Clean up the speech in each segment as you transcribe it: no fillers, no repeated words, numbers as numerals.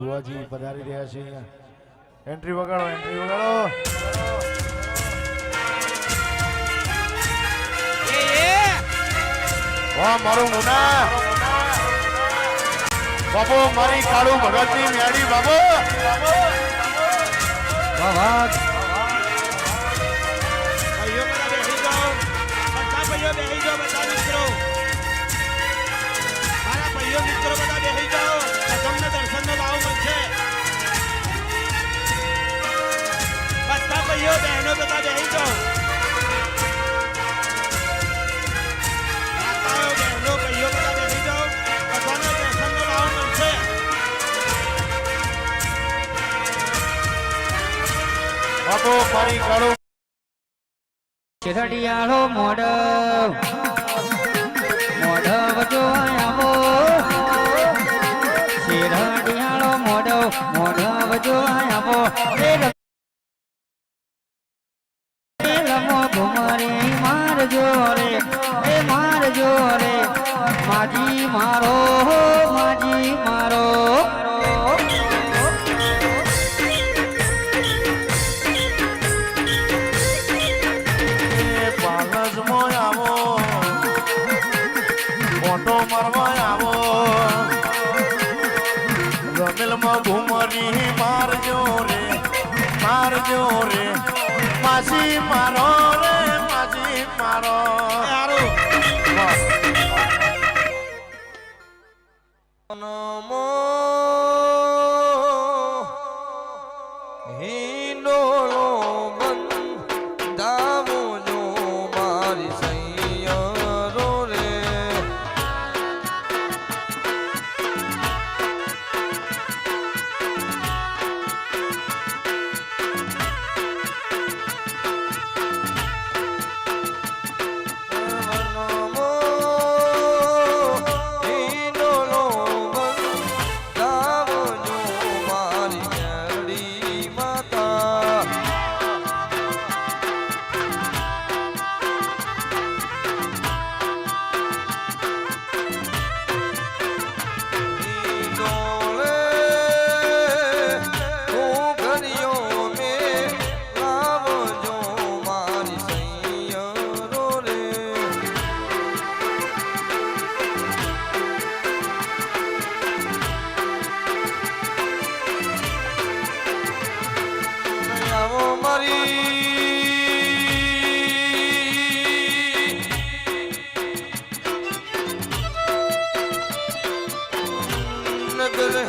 બુઆજી પધારી રહ્યા છે અહીંયા એન્ટ્રી વગાડો વાહ મારો મુના બાબો મારી કાળુ ભગતની મેડી બાબો વાહ વાહ ભાઈઓ બધા બેસી જાઓ બધા ભાઈઓ બેસી જાઓ બધા મિત્રો મારા ભાઈઓ મિત્રો બધા બેસી જાઓ તમને દર્શનનો લાભ મળશે બધા ભાઈઓ બહેનો બધા બેસી જાઓ માતાઓ બહેનો ભાઈઓ બધા બેસી જાઓ બધાને દર્શનનો લાભ મળશે બાબો મારી કાળુ શેરડિયાળો મોઢવ જો આવો શેરડિયાળો મોઢવ જો આવો લમો ઘુમરી મારજો રે માજી મારો ઘુમરી મારજો રે માસી મારો રે માસી મારો નમો હિંડોળો બંધાવો જો મારી સૈયરો રે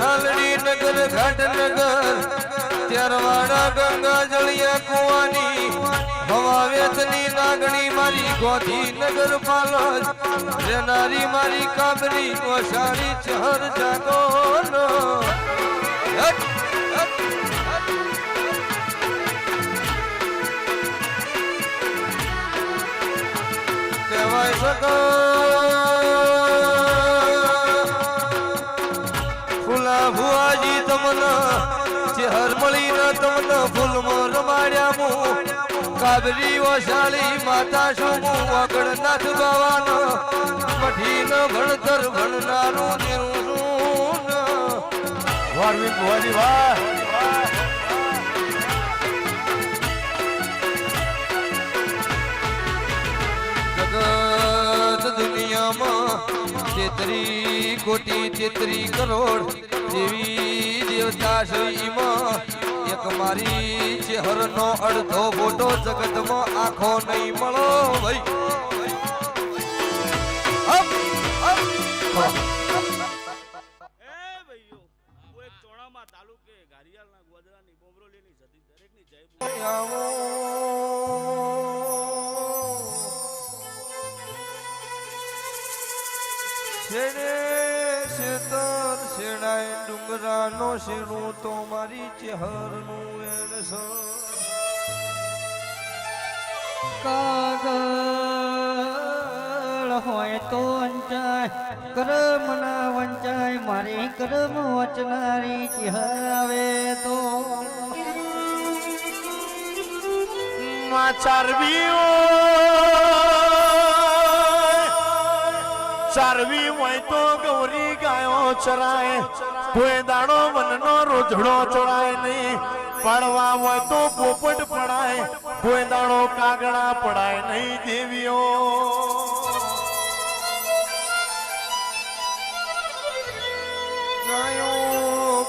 હાલડી નગર ઘાટ નગર ત્યારવાડા ગંગા જળિયા કુવાની હવા વેચની નાગણી મારી ગોધી નગર પાલજ રેનારી મારી કાબરી ઓસારી ચહર જાગો કહેવાય શકો ભુવાજી તમને ચહેર મળીને તમને ફૂલમાં રમાડ્યા હું કાબરી ઓશાળી માતા છું હું અગણનાથ બાવાનો મઠીને ભણતર ભણનારું દેવું છું વારવી ભુવાજી વાહ જગત દુનિયામાં 33 કોટી 33 કરોડ દેવી દેવતા શરીમાં એક મારી ચહેરનો અડધો ફોટો જગતમાં આખો નહીં મળો ભાઈ તાલુકે ઘારિયાલના ગોદરાની બોમરોલીની સદી દરેકની જય શેતર શેણાય ડુંગરાનો શેણું તો મારી ચહેરનું એણ કાગળ હોય તો વંચાય કર્મ ના વંચાય મારી કર્મ વચનારી ચિહાવે તો ચારવી હોય તો ગૌરી ગાયો ચરાય કોઈ દાડો વનનો રોજડો ચડાય નહીં, પડવા હોય તો પોપટ પડાય, કોઈ દાડો કાગડા પડાય નહીં દેવીઓ.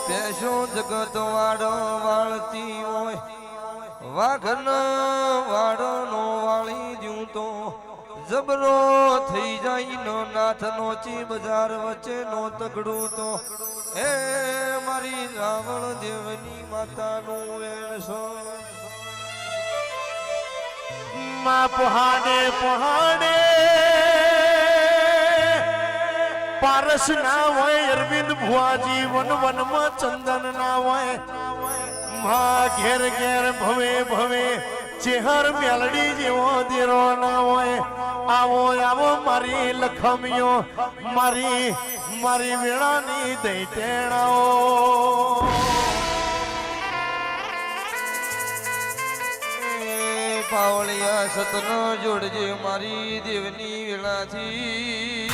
પેશો જગત વાળો વાળતી હોય, વાઘન વાળો નો વાળી જ્યું તો જબરો થઈ જાય નો નાથ નો ચી બજાર વચ્ચે નો તગડું તો હે મારી રાવણ દેવની માતાનું વેણસો. માં પહાડે પહાડે પારસ ના હોય, અરવિંદ ભુવાજી વન વનમાં ચંદન ના હોય, માં ઘેર ઘેર ભવે ભવે ચેહર મેલડી જેવો દેરો ના હોય. આવો આવો મારી લખમીઓ, મારી મારી વેળાની દૈતેણાઓ. પાવળિયા સતનો જોડજે મારી દેવની વેળાથી.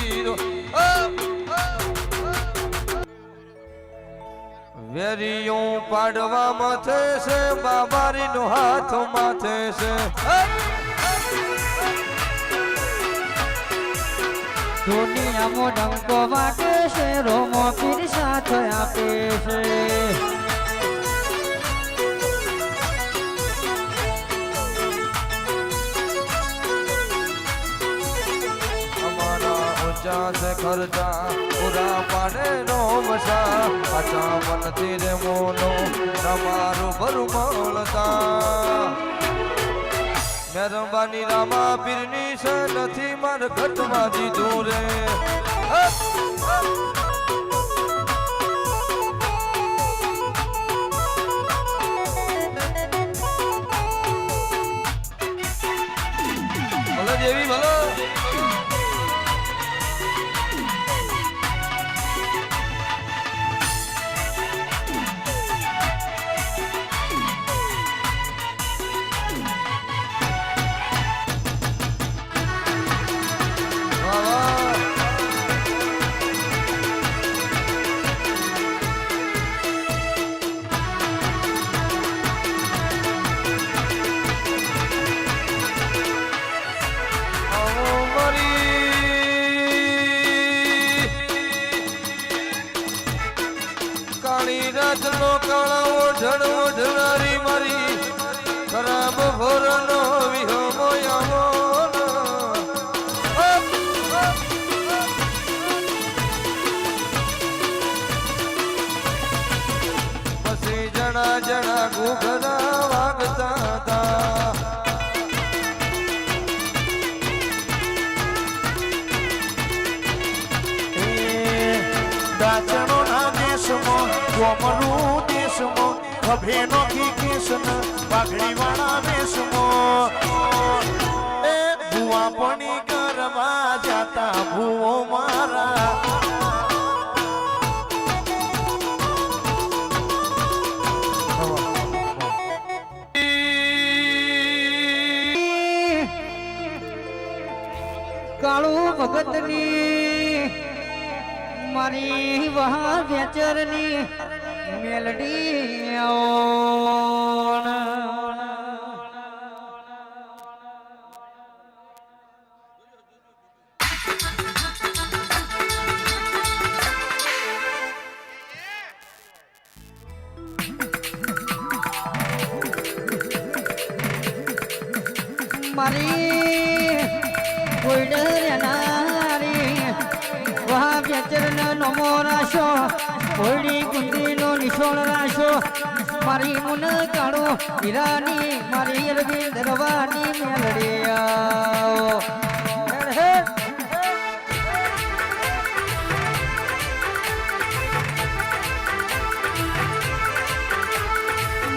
વેરિયો પાડવા માથે છે, બાબારી નો હાથ માથે છે. દુનિયામાં ડંકો વાગે છે, રોમો પીર સાથ આપે છે. से खर्चा पूरा पाने नो मसा, अच्छा मन तेरे मोनो नमारू बरुमालता. मेहरबानी रामा पीरनी से नथी मार घटवा दीधुं रे. भलो देवी भलो. રાતનો કાળો ઢળવો ઢળારી મારી ખરાબ ભોરનો વિહમો આવો. પછી જણા જણા ઘૂઘરા વાગતા હતા. દાચણો ના દેશમાં કોમરું દેશમાં ખભેનો કિશન પાઘડી વાળા વેશમાં એ ભુવા પણી કરવા જાતા ભુવો મારા. કાળું ભગતની મારી વહા વેચરની મેલડી મારી કોઈ ડર નારી વહા વેચરનો નમો રાશો, કોઈડી કુંડીનો નિશોળ રાશો. મારી મુન કાળો હીરાની મારી અરવિંદ રવાની મેલડી આવો.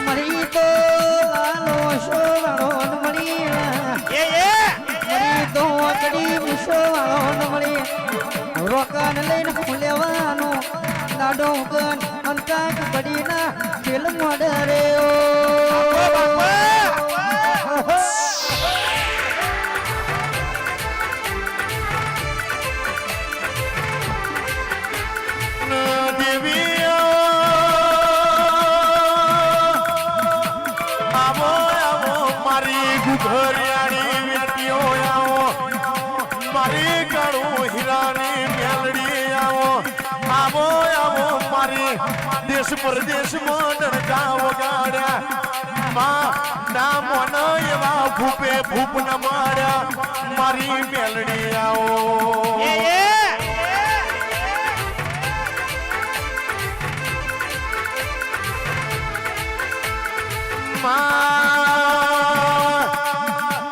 મળી તો લાલો શોવાળો મળી, મળી તો અકડી મુશોવાળો મળી. રોકાન લઈને હું લેવાનું નાડો ગન અંકાક પડીના ખેલ મોડરે. દેવીઓ ઘરિયાળી વેટીઓ આવો મારી કાળું હીરાની મેલડી આવો આવો આવો મારી દેશ પરદેશમાં ડરકા વગાડ્યા માં ના મોન એવા ભૂપે ભૂપ ન માર્યા મારી મેલડી આવો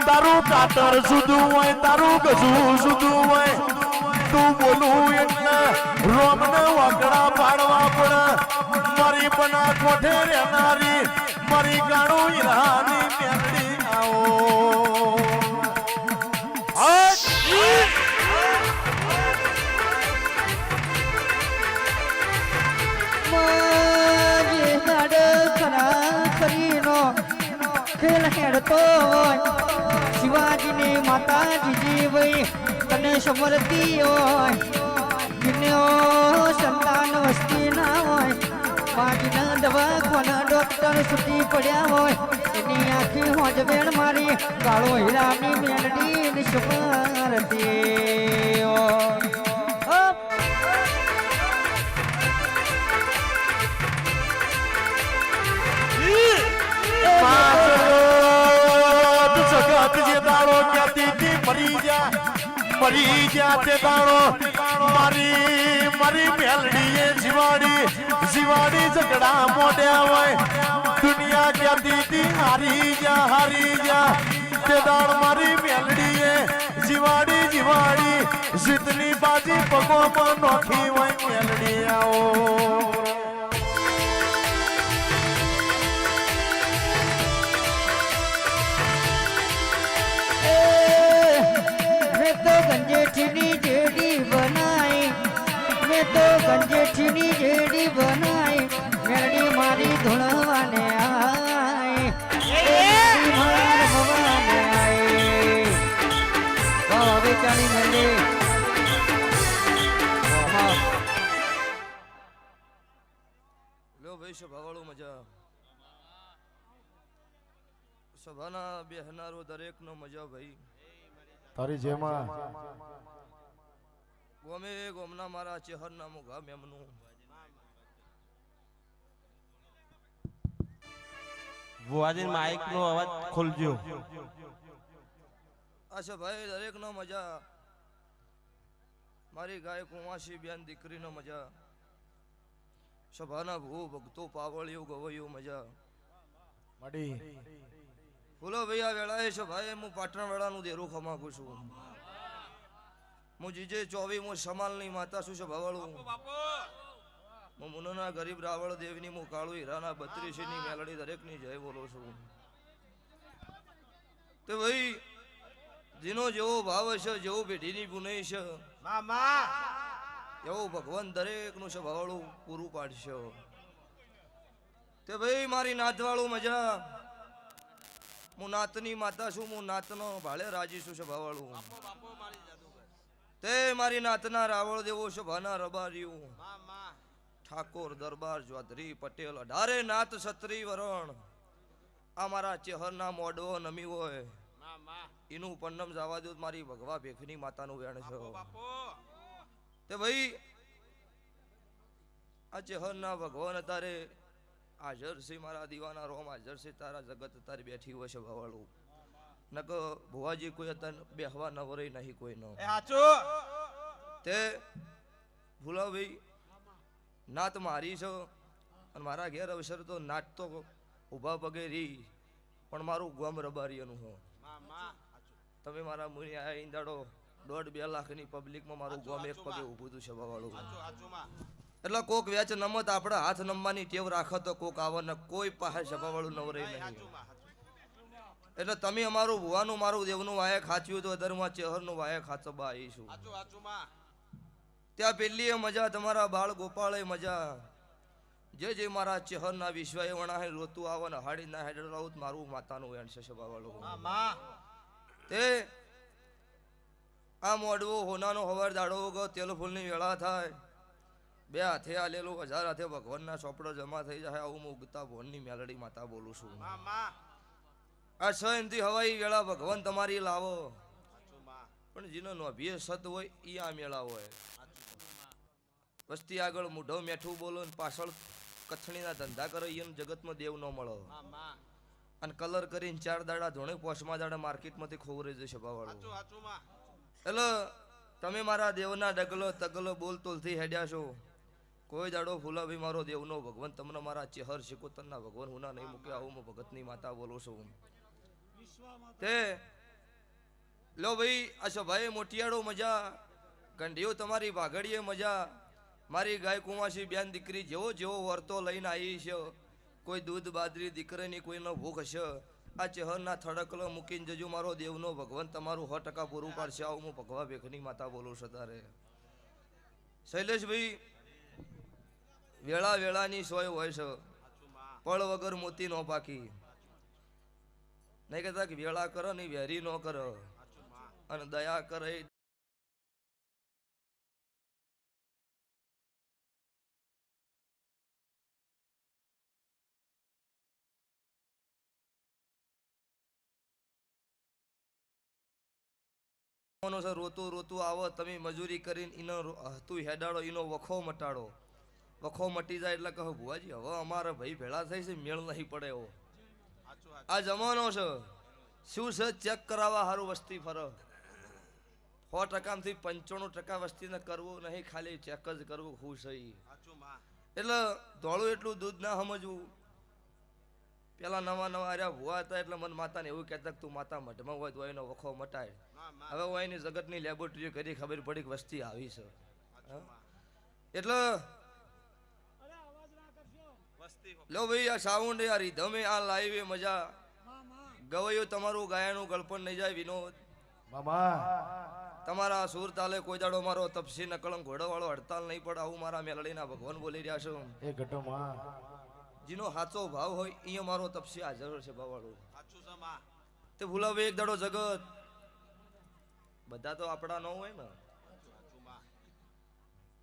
તારું કાતર સુધું હોય તારું ગજું સુધું હોય તું બોલું એટલે રોમને વાકડા પાડવા પડે મારી બના કોઠે રહેનારી મારી ગાણું હીરાની મેલડી આવો મારી ગાડ ખરા ખરીનો ખેલ હેડતો હોય શિવાજીની માતાજી જીવઈ તને સમરતી હોય જીનો સંતાન વસ્તી ના હોય માજીના દવાખાના ડોક્ટર છૂટી પડ્યા હોય એની આખી હોજ બેન મારી કાળો હીરાની મેલડી ની સમરતી હોય જગત જે દાડો ક્યાંથી થી મરી જા તે દાડો મારી મેલડીએ જીવાડી ઝઘડા મોઢ્યા હોય દુનિયા ક્યાંથી થી હારી જા તે દાડ મારી મેલડીએ જીવાડી જીતની બાજી પગોમાં નોખી હોય મેલડી આવો ગંજેઠીની જેડી બનાઈ મેં તો ગંજેઠીની જેડી બનાઈ મેરડી મારી ધૂણવાને આઈ માર ભવાને આઈ હવે ચાલી મેરડી લો ભાઈ સભાવાળો મજા સભાના બેહનારો દરેકનો મજા ભાઈ તારી જેમાં ગોમે ગોમના મારા ચેહર નામું ગામ એમનું ભુવાજી માઇક નો અવાજ ખોલજો આશા ભાઈ દરેક નો મજા મારી ગાય કુંવાસી બેન દીકરીનો મજા સભાના ભૂ ભક્તો પાવળિયું ગવૈયું મજા મડી બોલો ભાઈ આ વેળાએ છે ભાઈ હું પાટણ વેળાનું દેરું ખમાકું છું હું જીજે 24 હું સમાલની માતા છું છે ભવાળું હું મુનોના ગરીબ રાવળ દેવની હું કાળુ હીરાના 32 ની મેલડી દરેકની જય બોલો છું તે ભાઈ જીનો જેવો ભાવ છે જેવો પેઢીની પુનઈ છે એવો ભગવાન દરેકનું છે ભવાળું પૂરું પાડશે તે ભાઈ મારી નાતવાળું મજા હું નાતની માતા છું હું નાતનો ભાળે રાજી છું સભાવાળું તે મારી નાતના રાવળ દેવો સભાના રબાર્યું ઠાકોર દરબાર ચૌધરી પટેલ 18 નાત છત્રી વરણ આ મારા ચેહરના મોડવો નમી હોય એનું પન્નમ જવા દો મારી ભગવા ભેખની માતાનું વેણ છે તે ભાઈ આ ચેહરના ભગવાન તારે હાજર છે મારા દીવાના રોમ હાજર છે તારા જગત તારી બેઠી હોય છે ભવાળું નક ભુવાજી કોઈ હતા બેહવા નવરે નહીં કોઈ નો તે ભૂલા ભાઈ નાત મારી છે અને મારા ઘેર અવસર તો નાટ તો ઉભા પગે રી પણ મારું ગોમ રબારીનું હો તમે મારા મુનિ આયા ઈંદાડો 1.5-2 લાખની પબ્લિકમાં મારું ગોમ એક પગે ઊભું હતું છે ભવાળું એટલે કોક વેચ નમત આપણે હાથ નમવાની ટેવ રાખો તો કોક આવવાને કોઈ પાસે સભાવાળું નવરે નહીં એટલે તમે અમારું ભુવાનું મારું દેવનું વાયક ખાચ્યું તો અધરમાં ચેહરનું વાયક ખાચબા આવીશું ત્યાં પેલી મજા તમારા બાળ ગોપાળે મજા જે મારા ચેહરના વિશ્વાએ વણાહે રોતું આવે ને હાડી ના હેડ રહું મારું માતાનું વેણ છે સભાવાળું તે આ મોડવો હોનાનો હવાર દાડો ગયો તેલ ફૂલની વેળા થાય 2 હાથે આલેલું 1000 હાથે ભગવાનના ચોપડો જમા થઈ જાય આવું હું ઉગતા ભોનની મેલડી માતા બોલું છું આ સહનથી હવાઈ વેળા ભગવાન તમારી લાવો સાચું માં પણ જેનો નોભીએ સત હોય ઈ આ મેળા હોય વસ્તી આગળ મૂઢો મેઠું બોલો ને પાછળ કથણીના ધંધા કરો એને જગતમાં દેવ ન મળો હા માં અને કલર કરીને 4 દાડા ધોણે પોસમાં દાડા માર્કેટમાંથી ખોવરે જશે ભાવાળો સાચું સાચું માં એટલે તમે મારા દેવના ડગલો તગલો બોલતોલથી હેડ્યા છો કોઈ દાડો ફૂલાભાઈ મારો દેવનો ભગવાન તમને મારા ચેહર શિકોતરના ભગવાન હુના નહીં મૂકે આવું હું ભગતની માતા બોલું છું તે લો ભાઈ અચ્છા ભાઈ મોટિયાળો મજા ગંઢિયો તમારી ભાગડીએ મજા મારી ગાય કુંવાસી બેન દીકરી જેવો જેવો વર્તો લઈને આવી છે કોઈ દૂધ બાજરી દીકરીની કોઈનો ભૂખ હશે આ ચહેરના થડકલો મૂકીને જજો મારો દેવનો ભગવાન તમારું 100% પૂરું પાડશે આવું હું ભગવા ભેખની માતા બોલું છું તારે શૈલેષભાઈ વેળા વેળાની સોય હોય છે પળ વગર મોતી નો પાકી નહીં કહેતા કે વેળા કરો ને વેરી નો કરો અને દયા કરે રોતું રોતું આવો તમે મજૂરી કરીને એનો હતું હેડાડો એનો વખો મટાડો વખો મટી જાય એટલે કહો ભુવાજી હવે અમારા ભાઈ ભેળા થઈ છે મેળ નહીં પડે એવો આ જમાનો છે શું છે ચેક કરાવવા સારું વસ્તી ફરો 100%થી 95% વસ્તીને કરવું નહીં ખાલી ચેક જ કરવું ખુશ થઈ સાચું માં એટલે ધોળું એટલું દૂધ ના સમજવું પેલા નવા નવા આર્યા ભુવા હતા એટલે મને માતાને એવું કહેતા કે તું માતા મઢમાં હોય તો એનો વખો મટાય હવે હું એની જગતની લેબોરેટરી કરી ખબર પડી કે વસ્તી આવી છે એટલે લો ભાઈ આ સાઉન્ડ આ રીધમે આ લાઈવ મજા ગવાયો તમારું ગાયાનું ગળપણ નહીં જાય વિનોદ તમારા સુર તાલે કોઈ દાડો મારો તપસી નકળંગ ઘોડો વાળો હડતાલ નહીં પડે આવું મારા મેલડીના ભગવાન બોલી રહ્યા છો એ ઘટો માં જેનો સાચો ભાવ હોય અહીંયા મારો તપસી હાજર છે ભાવવાળો સાચું છે માં તે ભૂલાવે એક દાડો જગત બધા તો આપણા ન હોય ને સાચું માં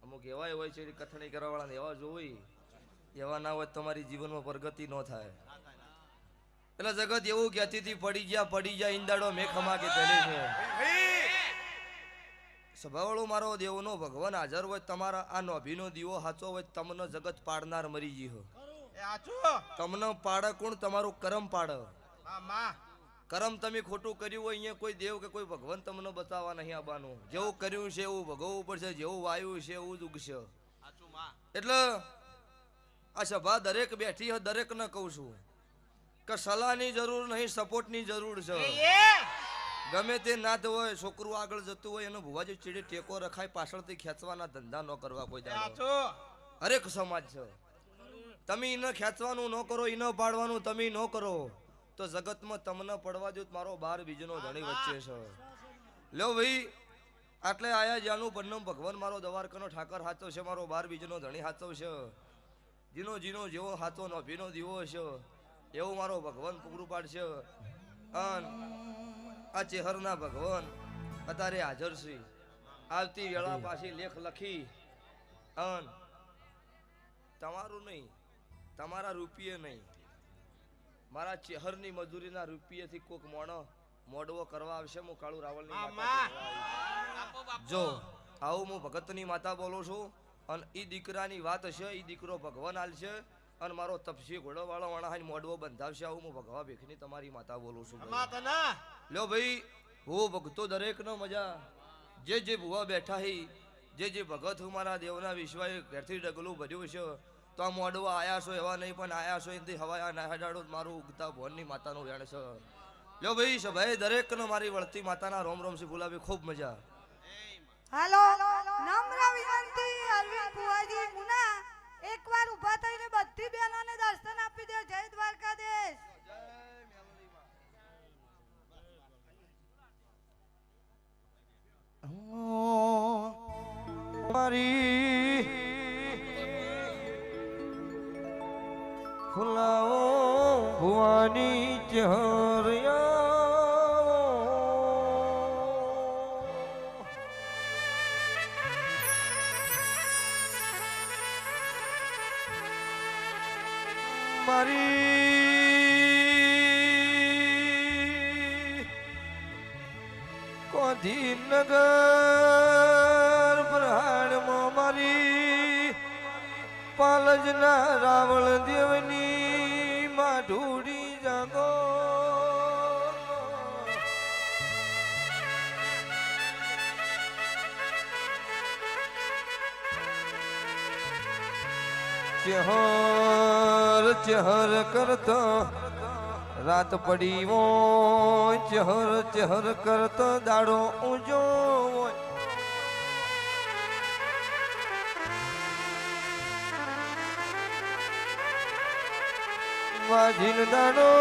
અમુક એવા હોય છે કથણી કરવા વાળા એવા જોઈ એવા ના હોય તમારી જીવનમાં પ્રગતિ ન થાય એટલે જગત એવું કહેતી હતી પડી ગયા ઈંદાડો મેં ખમા કે ચલે છે સભાવાળો મારો દેવનો ભગવાન હાજર હોય તમારા આ નોભીનો દીવો સાચો હોય તમને જગત પાડનાર મરી ગયો એ સાચું તમને પાડે કોણ તમારું કરમ પાડે હા માં કરમ તમે ખોટું કર્યું હોય અહીંયા કોઈ દેવ કે કોઈ ભગવાન તમને બતાવવા નહીં આવવાનું જેવું કર્યું છે એવું ભોગવવું પડશે જેવું વાયું છે એવું જ ઉગશે સાચું માં એટલે આ સભા દરેક બેઠી હોય દરેક ને કહું છું કે સલાહની જરૂર નહીં સપોર્ટની જરૂર છે ગમે તે નાત હોય છોકરું આગળ જતું હોય એનો ભુવાજી ચીડે ટેકો રખાય પાછળથી ખેંચવાના ધંધા ન કરવા કોઈ દાડો સાચું હરેક સમાજ છે તમે એને ખેંચવાનું ન કરો એને પાડવાનું તમે ન કરો તો જગતમાં તમને પડવા દો મારો બાર બીજનો ધણી વચ્ચે છે લ્યો ભાઈ આટલે આયા જ્યાંનું બંને ભગવાન મારો દવારકાનો ઠાકર હાચો છે મારો બાર બીજનો ધણી હાચો છે જીનો જીનો જેવો હાચો નભીનો દીવો છે એવું મારો ભગવાન પૂરું પાડશે અન આ ચેહરના ભગવાન અત્યારે હાજર છે આવતી વેળા પાછી લેખ લખી અન તમારું નહીં તમારા રૂપિયે નહીં મારા ચેહરની મજૂરીના રૂપિયેથી કોક મોડવો કરવા આવશે હું કાળુ રાવળની માતા જો આવું હું ભગતની માતા બોલું છું અને ઈ દીકરાની વાત હશે ઈ દીકરો ભગવાન હાલશે અને મારો તપસી ઘોડો વાળો વાળા મોડવો બંધાવશે આવું હું ભગવા ભેખની તમારી માતા બોલું છું લ્યો ભાઈ હું ભગતો દરેક નો મજા જે ભુવા બેઠા હી જે ભગત હું મારા દેવના વિશ્વાએ ઘરથી ડગલું ભર્યું છે તો આ મોડવા આયા છો એવા નહીં પણ આયા છો એથી હવાયા ના હડાડો મારું ઉગતા ભવનની માતાનું વેણ છે લ્યો ભાઈ સભાએ દરેક નો મારી વળતી માતાના રોમ રોમ થી બોલાવી ખૂબ મજા હાલો નમ્ર વિનંતી અરવિંદ ભુવાજી મુના એકવાર ઊભા થઈને બધી બહેનોને દર્શન આપી દો જય દ્વારકાધીશ મારી ફુલાઓ ભુવાની ચહરિયા મારી સુધીનગર પ્રહાણમાં મારી પાલજના રાવળ દેવની માઢુડી જાગો ચહર ચહર કરતો રાત પડી હોય ચહર ચહર કરતો દાડો ઊંચો હોય વાજીન દાડો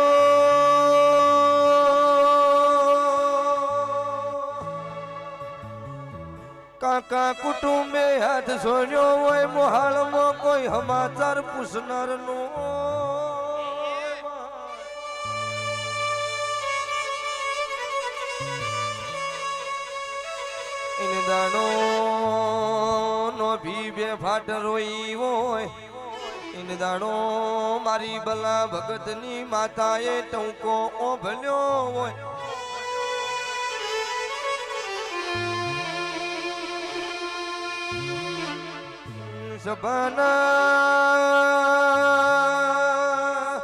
કાકા કુટુંબે હાથ સોર્યો હોય મોહાળમાં કોઈ સમાચાર પૂછનાર નો એને દાડો નો ભી બે ફાટ રોઈ હોય એને દાડો મારી બલા ભગતની માતાએ ટૂંકો ઓભલ્યો હોય સભાના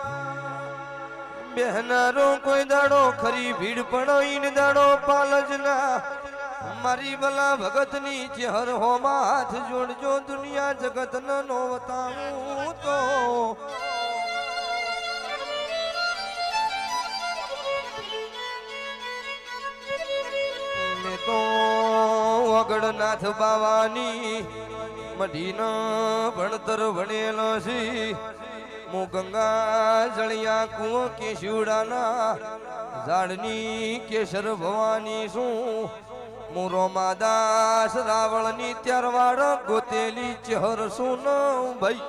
બેહનારો કોઈ દાડો ખરી ભીડ પડો ઈન દાડો પાલજના મારી બલા ભગતની ચહેર હોમાં હાથ જોડજો દુનિયા જગત નો વતાવું તો મેં તો વગડનાથ બાવાની મઢીના ભણતર ભણેલો છે હું ગંગા જળિયા કુઓ કેશુડાના ઝાડની કેસર ભવાની છું હું રોમાદાસ રાવળની ત્યારવાડ ગોતેલી ચહર છું ભાઈ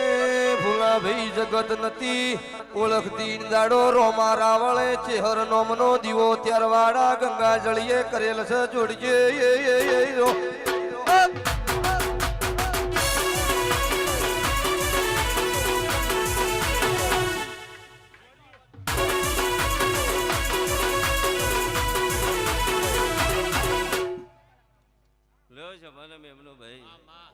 એ ભૂલા ભાઈ જગત નથી ઓળખતી દાડો રોમા રાવળે ચેહર નોમનો દીવો ત્યારવાડા ગંગા જળીએ કરેલ છે જોડજે